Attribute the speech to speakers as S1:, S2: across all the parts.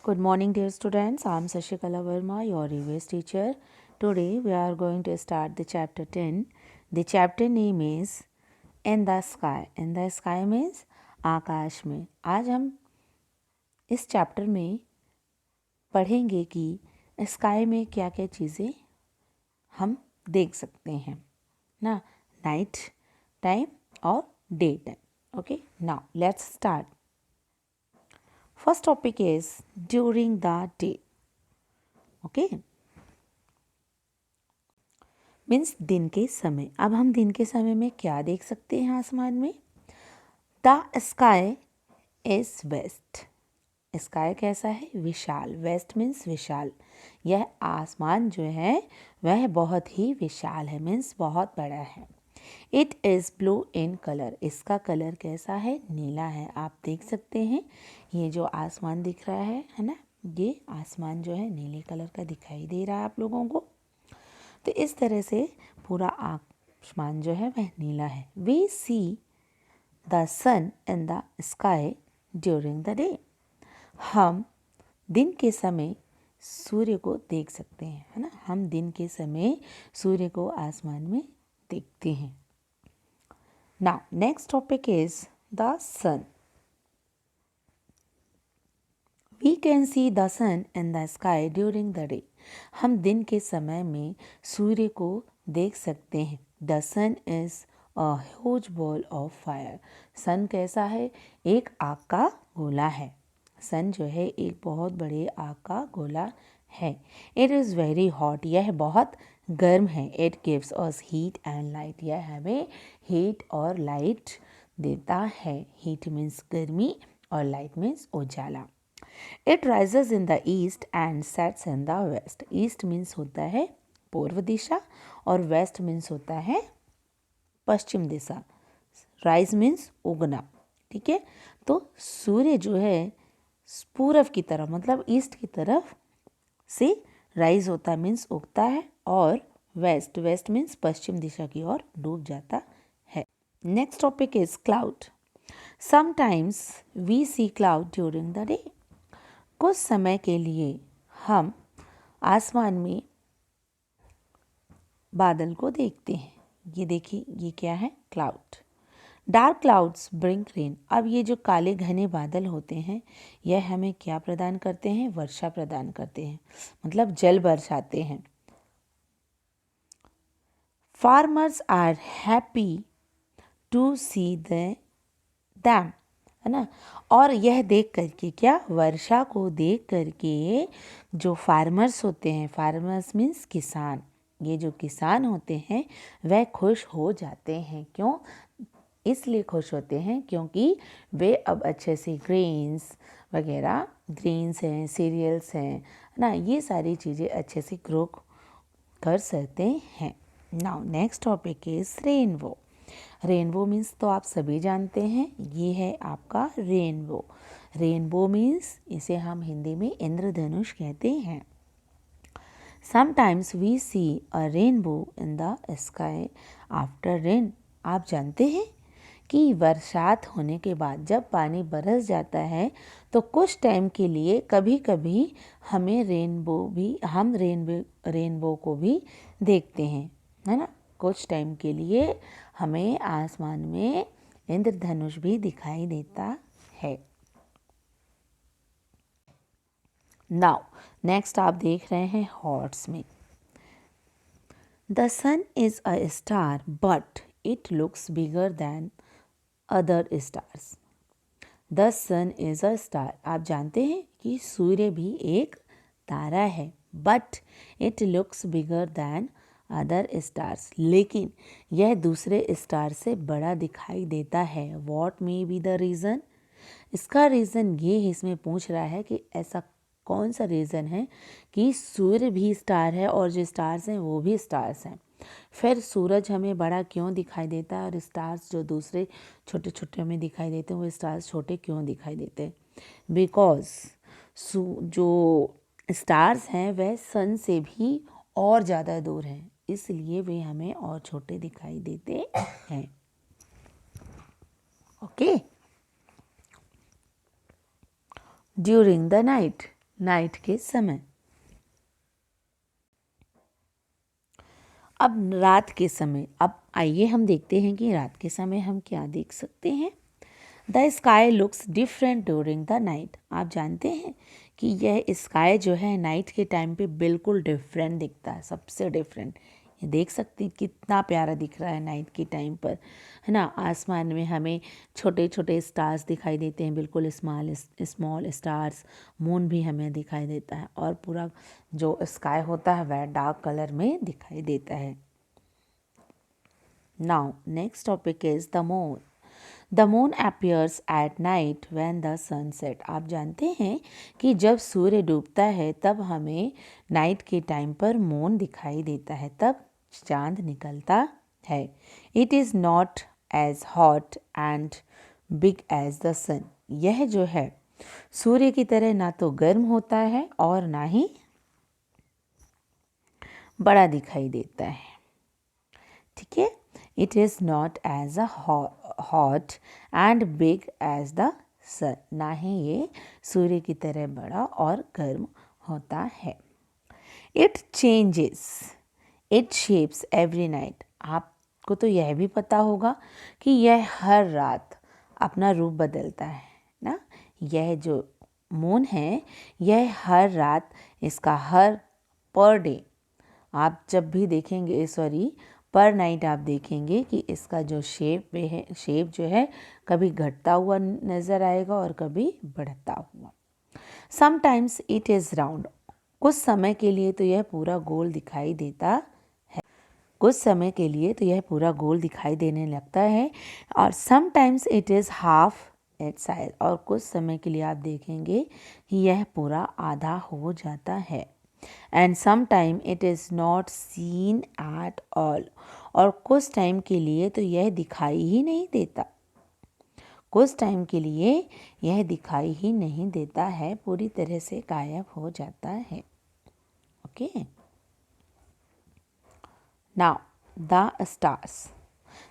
S1: Good morning, dear students. I am Sashikala Verma, your EVS teacher. Today we are going to start the chapter 10. The chapter name is In the Sky. In the Sky means आकाश में. आज हम इस chapter में पढ़ेंगे कि sky में क्या क्या चीज़ें हम देख सकते हैं ना, नाइट टाइम और day time. Okay, now let's start. First topic is during the day. Okay, means दिन के समय. अब हम दिन के समय में क्या देख सकते हैं आसमान में? The sky is vast. Sky कैसा है? विशाल. वेस्ट मीन्स विशाल. यह आसमान जो है वह बहुत ही विशाल है, मीन्स बहुत बड़ा है. It is blue in colour. इसका कलर कैसा है? नीला है. आप देख सकते हैं ये जो आसमान दिख रहा है ना, ये आसमान जो है नीले कलर का दिखाई दे रहा है आप लोगों को. तो इस तरह से पूरा आसमान जो है वह नीला है. We see the sun in the sky during the day. हम दिन के समय सूर्य को देख सकते हैं, है ना. हम दिन के समय सूर्य को आसमान में देखते हैं. Now next topic is the sun. We can see the sun in the sky during the day. हम दिन के समय में सूर्य को देख सकते हैं. The sun is a huge ball of fire. Sun कैसा है? एक आग का गोला है. सन जो है एक बहुत बड़े आग का गोला है. It is very hot. यह बहुत गर्म है. It gives us heat and light. यह हमें हीट और लाइट देता है. हीट मीन्स गर्मी और लाइट मीन्स उजाला. It rises in the east and sets in the west. East means होता है पूर्व दिशा और वेस्ट मीन्स होता है पश्चिम दिशा. राइज मीन्स उगना. ठीक है, तो सूर्य जो है पूरब की तरफ मतलब ईस्ट की तरफ से राइज होता है, मीन्स उगता है, और वेस्ट मीन्स पश्चिम दिशा की ओर डूब जाता है. Next topic is cloud. Sometimes we see cloud during the day. कुछ समय के लिए हम आसमान में बादल को देखते हैं. ये देखिए, ये क्या है? Cloud. Dark clouds bring rain. अब ये जो काले घने बादल होते हैं यह हमें क्या प्रदान करते हैं? वर्षा प्रदान करते हैं, मतलब जल बरसाते हैं. Farmers are happy to see them, है ना. और यह देख करके, क्या? वर्षा को देख करके जो फार्मर्स होते हैं, फार्मर्स मीन्स किसान, ये जो किसान होते हैं वह खुश हो जाते हैं. क्यों? इसलिए खुश होते हैं क्योंकि वे अब अच्छे से ग्रेन्स वगैरह, ग्रेन्स हैं, सीरियल्स हैं ना, ये सारी चीज़ें अच्छे से ग्रो कर सकते हैं. Now next topic is rainbow. Rainbow means तो आप सभी जानते हैं, ये है आपका रेनबो. रेनबो मीन्स इसे हम हिंदी में इंद्रधनुष कहते हैं. Sometimes we see a rainbow in the sky after rain. आप जानते हैं कि बरसात होने के बाद जब पानी बरस जाता है तो कुछ टाइम के लिए कभी कभी हमें रेनबो को भी देखते हैं, है ना. कुछ टाइम के लिए हमें आसमान में इंद्रधनुष भी दिखाई देता है. नाउ नेक्स्ट आप देख रहे हैं हॉर्स में. The sun is a star but it looks bigger than other stars. The sun is a star. आप जानते हैं कि सूर्य भी एक तारा है. But it looks bigger than other stars. लेकिन यह दूसरे स्टार से बड़ा दिखाई देता है. What may be the reason. इसका रीज़न ये है, इसमें पूछ रहा है कि ऐसा कौन सा रीज़न है कि सूर्य भी स्टार है और जो स्टार्स हैं वो भी स्टार्स हैं. फिर सूरज हमें बड़ा क्यों दिखाई देता है और स्टार्स जो दूसरे छोटे छोटे हमें दिखाई देते हैं वो स्टार्स छोटे क्यों दिखाई देते हैं? बिकॉज जो स्टार्स हैं वह सन से भी और ज़्यादा दूर हैं, इसलिए वे हमें और छोटे दिखाई देते हैं. Okay. During the night night के समय। अब रात के समय, अब आइए हम देखते हैं कि रात के समय हम क्या देख सकते हैं। The sky looks different during the night. आप जानते हैं कि यह स्काई जो है नाइट के टाइम पे बिल्कुल डिफरेंट दिखता है, सबसे डिफरेंट। ये देख सकते हैं कितना प्यारा दिख रहा है नाइट के टाइम पर, है ना। आसमान में हमें छोटे छोटे स्टार्स दिखाई देते हैं, बिल्कुल स्मॉल स्टार्स। मून भी हमें दिखाई देता है और पूरा जो स्काई होता है वह डार्क कलर में दिखाई देता है। Now next topic is the moon. The moon appears at night when the sun set. आप जानते हैं कि जब सूर्य डूबता है तब हमें नाइट के टाइम पर मून दिखाई देता है, तब चांद निकलता है। It is not as hot and big as the sun. यह जो है सूर्य की तरह ना तो गर्म होता है और ना ही बड़ा दिखाई देता है, ठीक है। It is not as a hot and big as the sun. ना ही ये सूर्य की तरह बड़ा और गर्म होता है। It changes it shapes every night. आपको तो यह भी पता होगा कि यह हर रात अपना रूप बदलता है ना। यह जो मून है यह हर रात, इसका हर पर डे आप जब भी देखेंगे, सॉरी पर नाइट आप देखेंगे कि इसका जो शेप जो है कभी घटता हुआ नज़र आएगा और कभी बढ़ता हुआ। Sometimes it is round. कुछ समय के लिए तो यह पूरा गोल दिखाई देता है, कुछ समय के लिए तो यह पूरा गोल दिखाई देने लगता है। और sometimes it is half it's size. और कुछ समय के लिए आप देखेंगे कि यह पूरा आधा हो जाता है। And some time it is not seen at all. और कुछ टाइम के लिए तो यह दिखाई ही नहीं देता, कुछ टाइम के लिए यह दिखाई ही नहीं देता है, पूरी तरह से गायब हो जाता है। Okay, now the stars.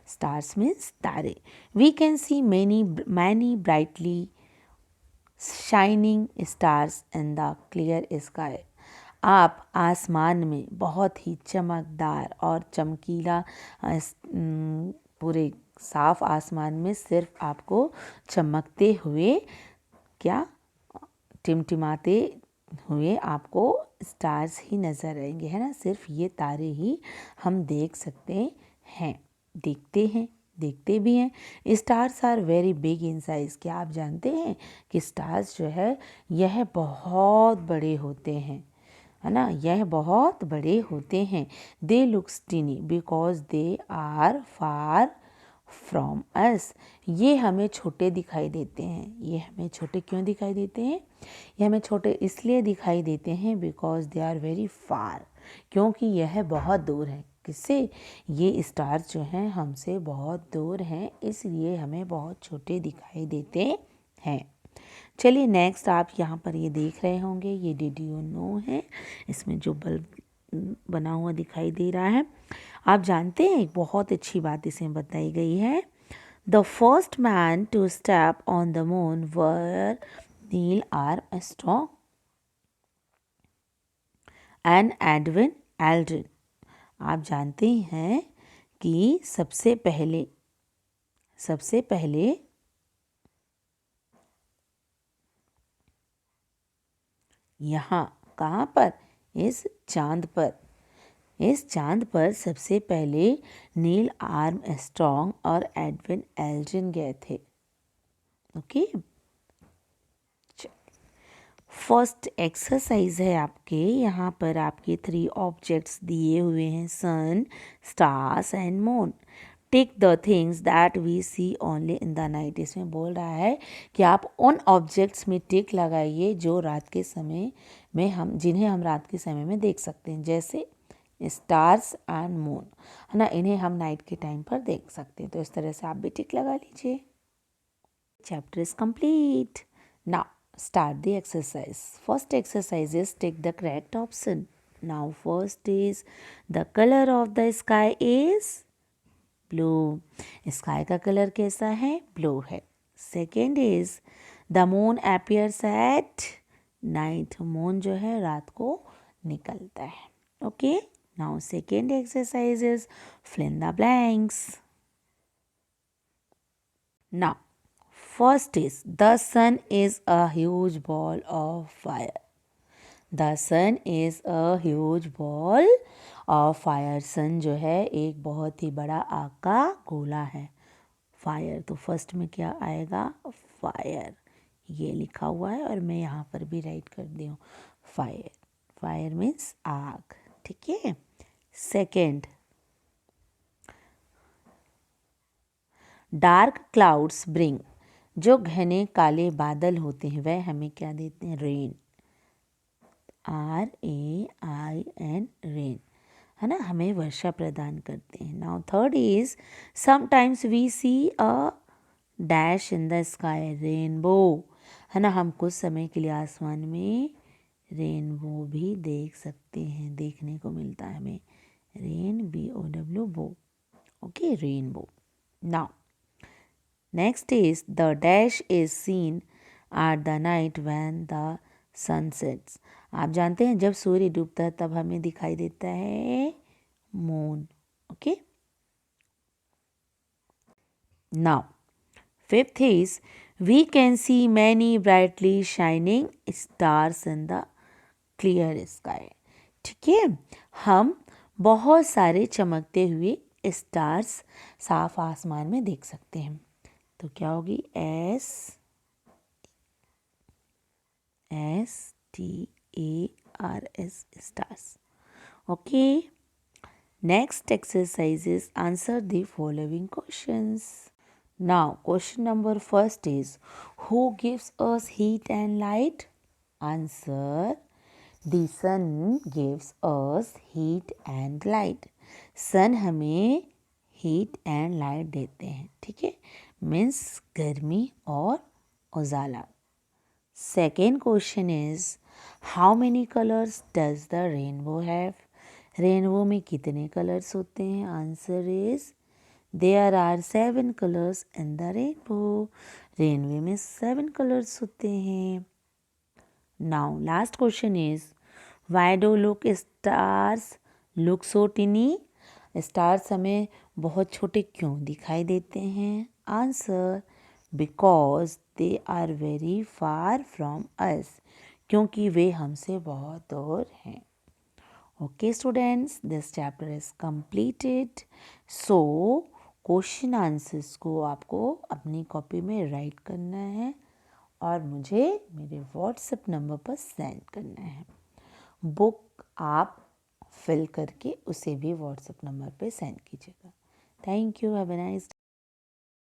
S1: Stars means तारे। We can see many brightly shining stars in the clear sky. आप आसमान में बहुत ही चमकदार और चमकीला पूरे साफ आसमान में सिर्फ आपको चमकते हुए, क्या, टिमटिमाते हुए आपको स्टार्स ही नज़र आएंगे, है ना। सिर्फ ये तारे ही हम देख सकते हैं, देखते भी हैं। Stars are very big in size. क्या आप जानते हैं कि स्टार्स जो है यह बहुत बड़े होते हैं, है ना। यह बहुत बड़े होते हैं। They looks tiny because they are far from us. ये हमें छोटे दिखाई देते हैं। ये हमें छोटे क्यों दिखाई देते हैं? ये हमें छोटे इसलिए दिखाई देते हैं because they are very far, क्योंकि यह बहुत दूर है। किससे? ये स्टार्स जो हैं हमसे बहुत दूर हैं, इसलिए हमें बहुत छोटे दिखाई देते हैं। चलिए नेक्स्ट, आप यहाँ पर ये देख रहे होंगे, ये डिड यू नो है। इसमें जो बल्ब बना हुआ दिखाई दे रहा है, आप जानते हैं एक बहुत अच्छी बात इसमें बताई गई है। The first man to step on the moon were Neil Armstrong and Edwin Aldrin. आप जानते हैं कि सबसे पहले यहाँ कहाँ पर? इस चांद पर सबसे पहले नील आर्मस्ट्रॉन्ग और एडविन एल्ड्रिन गए थे। ओके, फर्स्ट एक्सरसाइज है आपके, यहाँ पर आपके 3 ऑब्जेक्ट्स दिए हुए हैं, sun, stars and moon. Tick the things that we see only in the night. इसमें बोल रहा है कि आप उन ऑब्जेक्ट्स में टिक लगाइए जो रात के समय में जिन्हें हम रात के समय में देख सकते हैं, जैसे स्टार्स एंड मून, है ना। इन्हें हम नाइट के टाइम पर देख सकते हैं, तो इस तरह से आप भी टिक लगा लीजिए। Chapter is complete. Now start the exercise. First exercise is take the correct option. Now first is the color of the sky is blue. Sky का कलर कैसा है? ब्लू है. Second is the moon appears at Knight Moon जो है रात को निकलता है. Okay, now second exercise is fill in the blanks. Now, first is the sun is a huge ball of fire. The sun is a huge ball of fire. sun जो है एक बहुत ही बड़ा आग का गोला है. फायर, तो फर्स्ट में क्या आएगा? फायर. ये लिखा हुआ है और मैं यहाँ पर भी राइट कर दी हूँ फायर. फायर मीन्स आग. ठीक है. Second, dark clouds bring. जो घने काले बादल होते हैं वह हमें क्या देते हैं? रेन. RAIN, रेन, है ना, हमें वर्षा प्रदान करते हैं. Now third is sometimes we see a dash in the sky, rainbow, है ना, हम कुछ समय के लिए आसमान में रेनबो भी देख सकते हैं, देखने को मिलता है हमें. Rain, BOW, bow. Okay, rainbow. Now next is the dash is seen at the night when the sun sets. आप जानते हैं जब सूर्य डूबता है तब हमें दिखाई देता है moon. Okay. Now fifth is we can see many brightly shining stars in the clear sky. ठीक है, हम बहुत सारे चमकते हुए स्टार्स साफ आसमान में देख सकते हैं. तो क्या होगी? STARS, stars. Okay. Next exercise is answer the following questions. Now, question number first is, who gives us heat and light? Answer, the sun gives us heat and light. sun हमें heat and light देते हैं. ठीक है, means गर्मी और उजाला. Second question is, how many colors does the rainbow have? Rainbow में कितने colours होते हैं? Answer is, There are 7 colors in the rainbow. Rainbow में 7 कलर्स होते हैं. Now last question is, why do stars look so tiny? Stars हमें बहुत छोटे क्यों दिखाई देते हैं? Answer, because they are very far from us. क्योंकि वे हमसे बहुत दूर हैं. Okay students, this chapter is completed. So question answers को आपको अपनी कॉपी में राइट करना है और मुझे मेरे व्हाट्सएप नंबर पर सेंड करना है. बुक आप फिल करके उसे भी व्हाट्सएप नंबर पे सेंड कीजिएगा. Thank you. Have a nice